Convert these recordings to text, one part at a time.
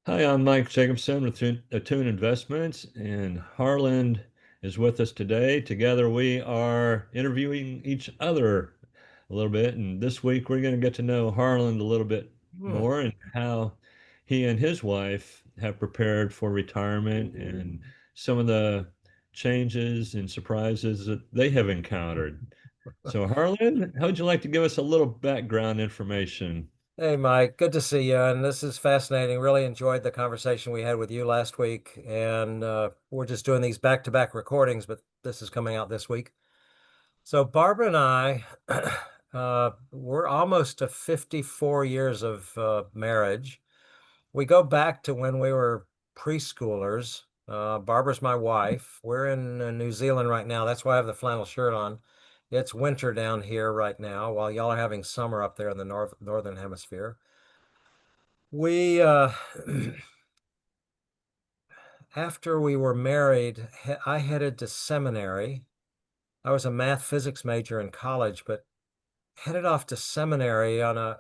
Hi, I'm Mike Jacobson with Attune Investments, and Harland is with us today. Together, we are interviewing each other a little bit. And this week, we're going to get to know Harland a little bit Hmm. more and how he and his wife have prepared for retirement and some of the changes and surprises that they have encountered. So, Harland, how would you like to give us a little background information? Hey, Mike, good to see you. And this is fascinating. Really enjoyed the conversation we had with you last week. And we're just doing these back-to-back recordings, but this is coming out this week. So Barbara and I, we're almost to 54 years of marriage. We go back to when we were preschoolers. Barbara's my wife. We're in New Zealand right now. That's why I have the flannel shirt on. It's winter down here right now, while y'all are having summer up there in the northern hemisphere. We After we were married, I headed to seminary. I was a math physics major in college, but headed off to seminary on a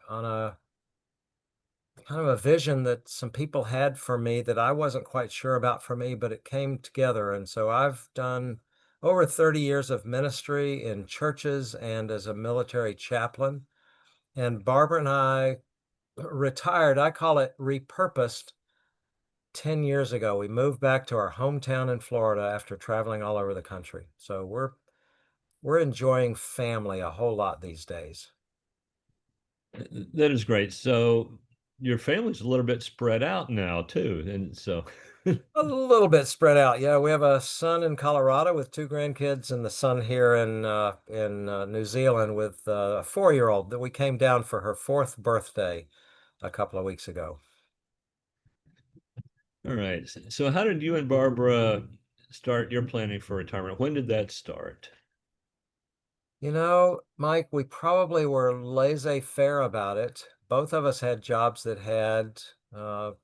kind of a vision that some people had for me that I wasn't quite sure about for me, but it came together. And so I've done over 30 years of ministry in churches and as a military chaplain. And Barbara and I retired, I call it repurposed 10 years ago. We moved back to our hometown in Florida after traveling all over the country. So we're enjoying family a whole lot these days. That is great. So your family's a little bit spread out now too. And so A little bit spread out. Yeah, we have a son in Colorado with two grandkids, and the son here in New Zealand with a 4-year-old that we came down for her fourth birthday a couple of weeks ago. all right. So how did you and Barbara start your planning for retirement? When did that start? You know, Mike, we probably were laissez-faire about it. Both of us had jobs that had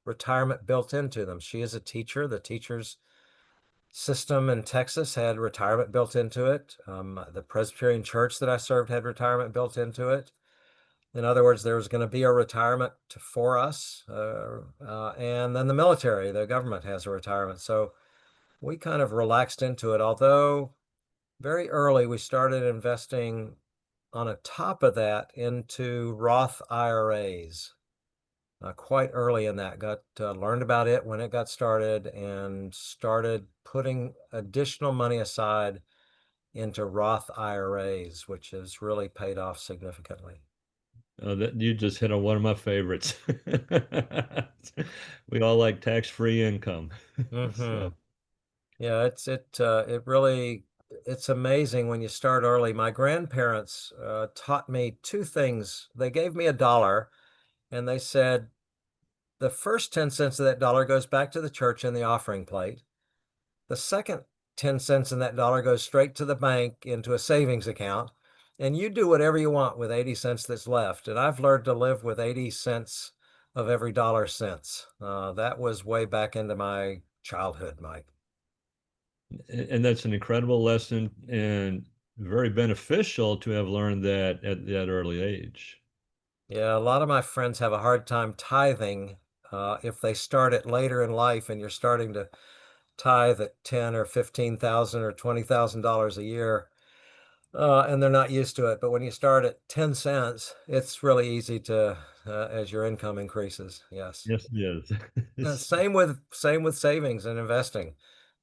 retirement built into them. She is a teacher. The teachers system in Texas had retirement built into it. The Presbyterian church that I served had retirement built into it. In other words, there was going to be a retirement for us. And then the military, the government has a retirement. So we kind of relaxed into it. Although very early, we started investing on a top of that into Roth IRAs. Quite early in that, got learned about it when it got started and started putting additional money aside into Roth IRAs, which has really paid off significantly. That you just hit on one of my favorites. We all like tax-free income. Hmm. So, Yeah, it really it's amazing when you start early. My grandparents taught me two things. They gave me $1 and they said the first 10 cents of that dollar goes back to the church in the offering plate. The second 10 cents in that dollar goes straight to the bank into a savings account. And you do whatever you want with 80 cents that's left. And I've learned to live with 80 cents of every dollar since. That was way back into my childhood, Mike. and that's an incredible lesson and very beneficial to have learned that at that early age. Yeah, a lot of my friends have a hard time tithing if they start it later in life and you're starting to tithe at 10 or 15,000 or $20,000 a year, and they're not used to it. But when you start at 10 cents, it's really easy to, as your income increases. Yes. Yes, it is. Same with savings and investing.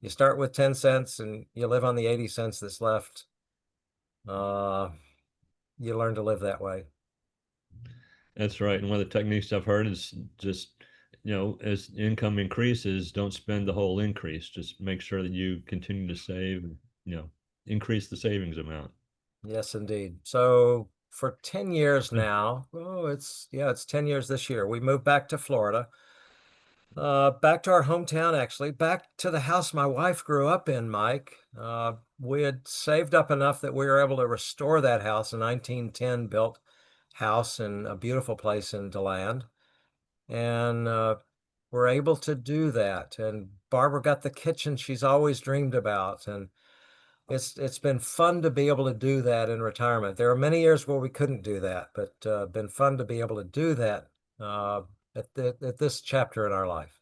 You start with 10 cents and you live on the 80 cents that's left. Uh, you learn to live that way. That's right. And one of the techniques I've heard is just, as income increases, don't spend the whole increase. Just make sure that you continue to save, increase the savings amount. Yes, indeed. So for 10 years now, it's 10 years this year. We moved back to Florida, back to our hometown, actually, back to the house my wife grew up in, Mike. We had saved up enough that we were able to restore that house, a 1910 built house in a beautiful place in DeLand. And we're able to do that. And Barbara got the kitchen she's always dreamed about. And it's been fun to be able to do that in retirement. There are many years where we couldn't do that, but been fun to be able to do that uh, at this chapter in our life.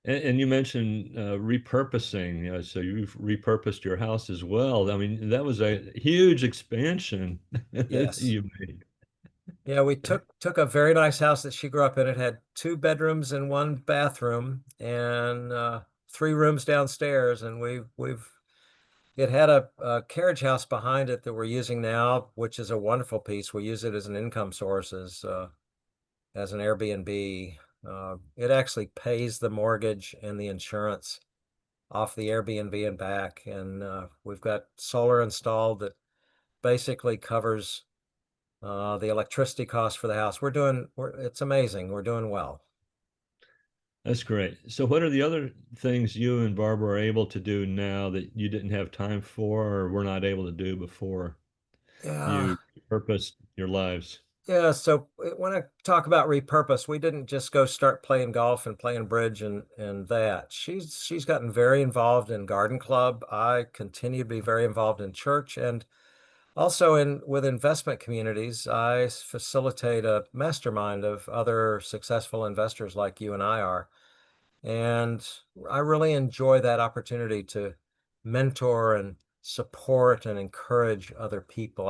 And you mentioned repurposing. So you've repurposed your house as well. I mean, that was a huge expansion Yes. you made. Yeah, we took a very nice house that she grew up in. It had two bedrooms and one bathroom and three rooms downstairs. And we've it had a carriage house behind it that we're using now, which is a wonderful piece. We use it as an income source, as an Airbnb. It actually pays the mortgage and the insurance off the Airbnb and back. And we've got solar installed that basically covers the electricity cost for the house. It's amazing. We're doing well. That's great. So what are the other things you and Barbara are able to do now that you didn't have time for or were not able to do before Yeah. you purposed your lives? Yeah. So when I talk about repurpose, we didn't just go start playing golf and playing bridge and that. She's gotten very involved in garden club. I continue to be very involved in church and also in with investment communities. I facilitate a mastermind of other successful investors like you and I are. And I really enjoy that opportunity to mentor and support and encourage other people.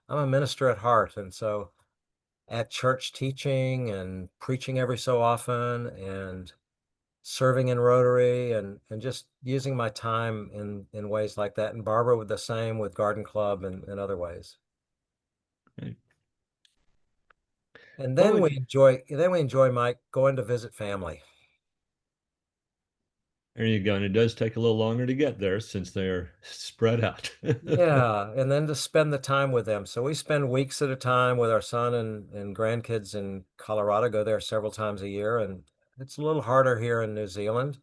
I'm a minister at heart. And so at church teaching and preaching every so often and serving in Rotary and just using my time in ways like that. And Barbara with the same with Garden Club and other ways. Right. And What would then we enjoy Mike going to visit family. There you go. And it does take a little longer to get there since they're spread out. Yeah, and then to spend the time with them. So we spend weeks at a time with our son and grandkids in Colorado, go there several times a year, and it's a little harder here in New Zealand.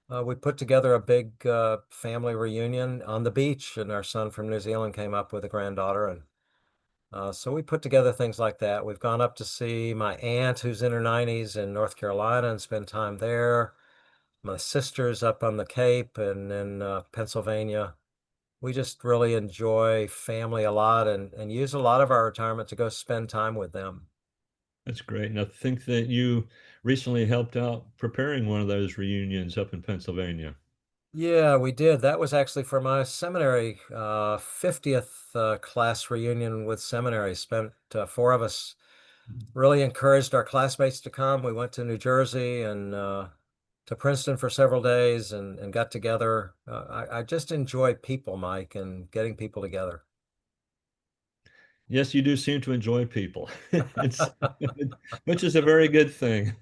We put together a big family reunion on the beach, and our son from New Zealand came up with a granddaughter, and so we put together things like that. We've gone up to see my aunt, who's in her 90s in North Carolina, and spend time there. My sister's up on the Cape and in Pennsylvania. We just really enjoy family a lot and use a lot of our retirement to go spend time with them. That's great. And I think that you recently helped out preparing one of those reunions up in Pennsylvania. Yeah, we did. That was actually for my seminary 50th class reunion with seminary. Spent four of us really encouraged our classmates to come. We went to New Jersey and to Princeton for several days and got together. I just enjoy people, Mike, and getting people together. Yes, you do seem to enjoy people. It's which is a very good thing.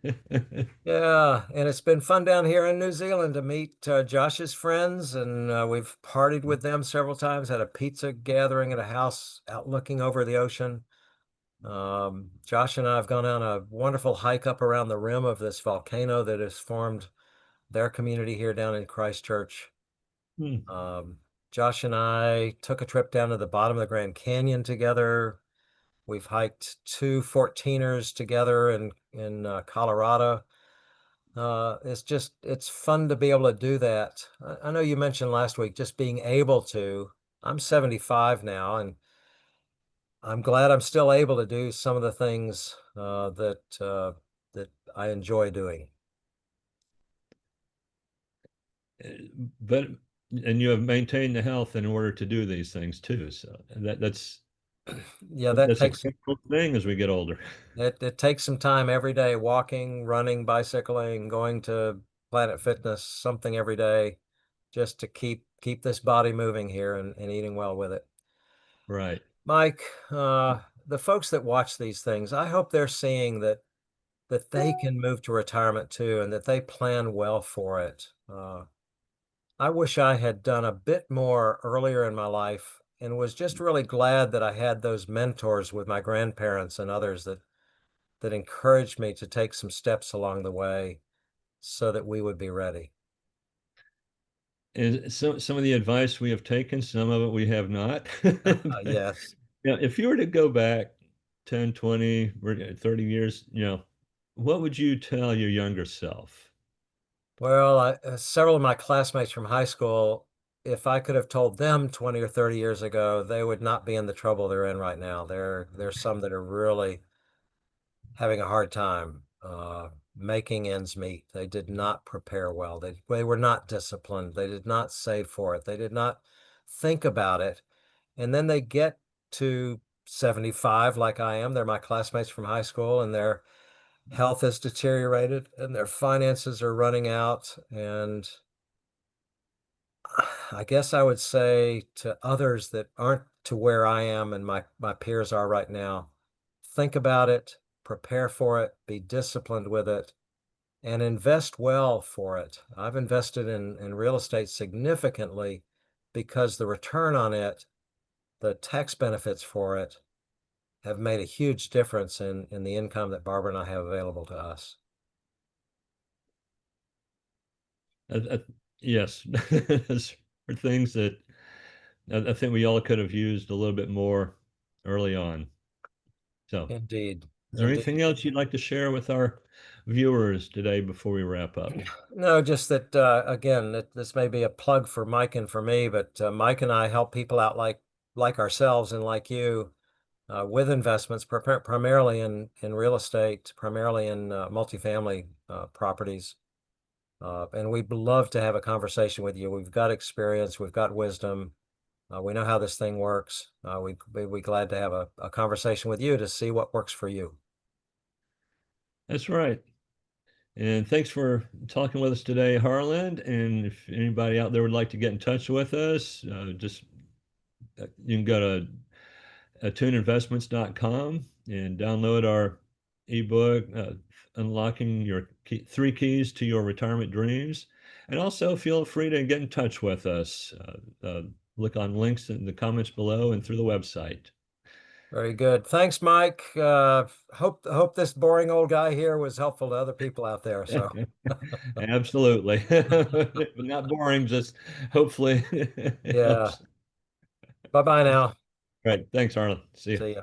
Yeah, and it's been fun down here in New Zealand to meet Josh's friends, and we've partied with them several times, had a pizza gathering at a house out looking over the ocean. Josh and I have gone on a wonderful hike up around the rim of this volcano that has formed their community here down in Christchurch. Hmm, Um, Josh and I took a trip down to the bottom of the Grand Canyon together. We've hiked two 14ers together in Colorado. It's fun to be able to do that. I know you mentioned last week just being able to. I'm 75 now, and I'm glad I'm still able to do some of the things that I enjoy doing. but and you have maintained the health in order to do these things too. So Yeah, that's a critical thing as we get older. it takes some time every day, walking, running, bicycling, going to Planet Fitness, something every day, just to keep this body moving here and eating well with it. Right. Mike, the folks that watch these things, I hope they're seeing that they can move to retirement too, and that they plan well for it. I wish I had done a bit more earlier in my life and was just really glad that I had those mentors with my grandparents and others that encouraged me to take some steps along the way so that we would be ready. And some of the advice we have taken, some of it we have not. But, Yes. if you were to go back 10, 20, or 30 years, what would you tell your younger self? Well, several of my classmates from high school, if I could have told them 20 or 30 years ago, they would not be in the trouble they're in right now. There's some that are really having a hard time. making ends meet. They did not prepare well. They were not disciplined. They did not save for it. They did not think about it. And then they get to 75, like I am. They're my classmates from high school, and their health has deteriorated and their finances are running out. And I guess I would say to others that aren't to where I am and my peers are right now, think about it, prepare for it, be disciplined with it, and invest well for it. I've invested in real estate significantly because the return on it, the tax benefits for it, have made a huge difference in the income that Barbara and I have available to us. Uh, uh, yes, those are things that I think we all could have used a little bit more early on. So, Indeed. is there anything Indeed. else you'd like to share with our viewers today before we wrap up? No, just that again, that this may be a plug for Mike and for me, but Mike and I help people out like ourselves and like you with investments, primarily in real estate, primarily in multifamily properties. And we'd love to have a conversation with you. We've got experience, we've got wisdom, we know how this thing works. We'd be glad to have a conversation with you to see what works for you. That's right. And thanks for talking with us today, Harland. And if anybody out there would like to get in touch with us, just you can go to attuneinvestments.com and download our ebook, Unlocking Your Three Keys to Your Retirement Dreams. And also feel free to get in touch with us. Look on links in the comments below and through the website. Very good. Thanks, Mike. Hope this boring old guy here was helpful to other people out there. So Absolutely. Not boring, just hopefully it yeah. helps. Bye bye now. All right. Thanks, Harlan. See you. See ya.